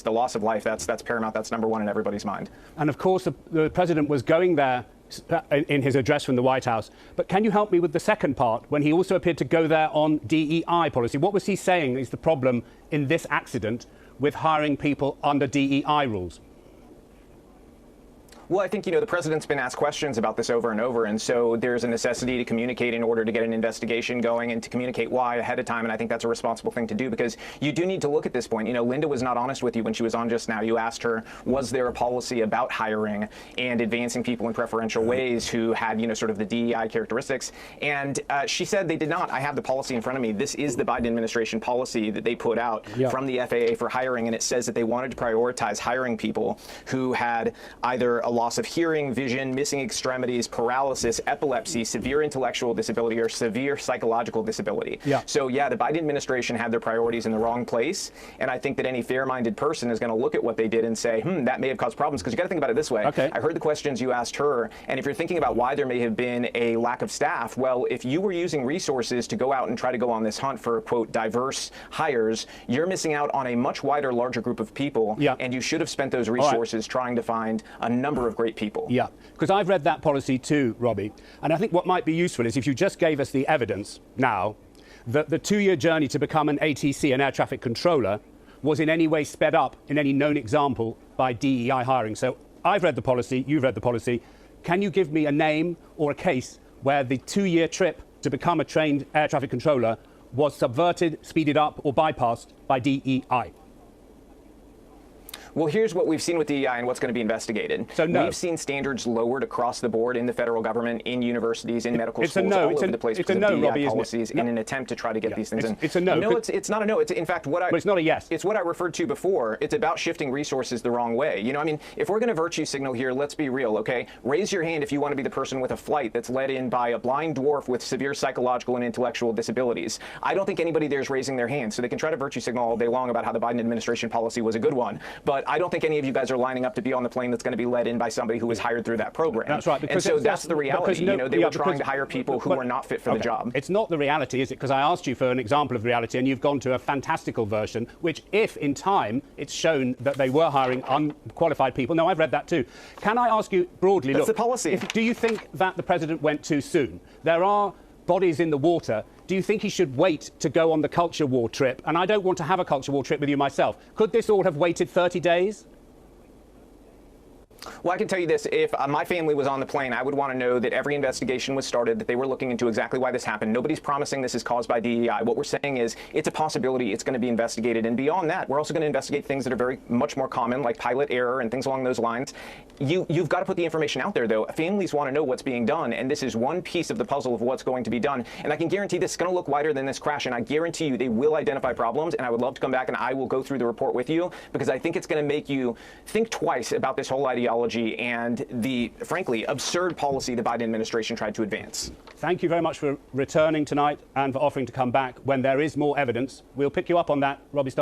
the loss of life, that's paramount. That's number one in everybody's mind. And of course, the president was going there in his address from the White House. But can you help me with the second part, when he also appeared to go there on DEI policy? What was he saying is the problem in this accident with hiring people under DEI rules? Well, I think, the president's been asked questions about this over and over, and so there's a necessity to communicate in order to get an investigation going and to communicate why ahead of time, and I think that's a responsible thing to do, because you do need to look at this point. Linda was not honest with you when she was on just now. You asked her, was there a policy about hiring and advancing people in preferential ways who had, sort of the DEI characteristics, and she said they did not. I have the policy in front of me. This is the Biden administration policy that they put out from the FAA for hiring, and it says that they wanted to prioritize hiring people who had either a loss of hearing, vision, missing extremities, paralysis, epilepsy, severe intellectual disability, or severe psychological disability. So yeah, the Biden administration had their priorities in the wrong place, and I think that any fair-minded person is going to look at what they did and say, that may have caused problems, because you got to think about it this way. I heard the questions you asked her, and if you're thinking about why there may have been a lack of staff, well, if you were using resources to go out and try to go on this hunt for, quote, diverse hires, you're missing out on a much wider, larger group of people, and you should have spent those resources trying to find a number of great people. Yeah, because I've read that policy too, Robby, and I think what might be useful is if you just gave us the evidence now that the 2-year journey to become an ATC, an air traffic controller, was in any way sped up in any known example by DEI hiring. So I've read the policy, you've read the policy. Can you give me a name or a case where the 2-year trip to become a trained air traffic controller was subverted, speeded up, or bypassed by DEI? Well, here's what we've seen with DEI and what's going to be investigated. So no. We've seen standards lowered across the board in the federal government, in universities, in medical schools, all over the place because of DEI policies in an attempt to try to get these things in. It's a no. No, it's not a no. It's, in fact, but it's not a yes. It's what I referred to before. It's about shifting resources the wrong way. If we're going to virtue signal here, let's be real, okay? Raise your hand if you want to be the person with a flight that's led in by a blind dwarf with severe psychological and intellectual disabilities. I don't think anybody there is raising their hand, so they can try to virtue signal all day long about how the Biden administration policy was a good one. But I don't think any of you guys are lining up to be on the plane that's going to be led in by somebody who was hired through that program. That's right. And so that's the reality. They were trying to hire people who were not fit for the job. It's not the reality, is it? Because I asked you for an example of reality, and you've gone to a fantastical version, which, if in time it's shown that they were hiring unqualified people. No, I've read that too. Can I ask you broadly? That's the policy. Do you think that the president went too soon? There are bodies in the water. Do you think he should wait to go on the culture war trip? And I don't want to have a culture war trip with you myself. Could this all have waited 30 days? Well, I can tell you this. If my family was on the plane, I would want to know that every investigation was started, that they were looking into exactly why this happened. Nobody's promising this is caused by DEI. What we're saying is it's a possibility. It's going to be investigated. And beyond that, we're also going to investigate things that are very much more common, like pilot error and things along those lines. You've got to put the information out there, though. Families want to know what's being done, and this is one piece of the puzzle of what's going to be done. And I can guarantee this is going to look wider than this crash, and I guarantee you they will identify problems, and I would love to come back and I will go through the report with you, because I think it's going to make you think twice about this whole ideology and the, frankly, absurd policy the Biden administration tried to advance. Thank you very much for returning tonight and for offering to come back when there is more evidence. We'll pick you up on that, Robby Starbuck.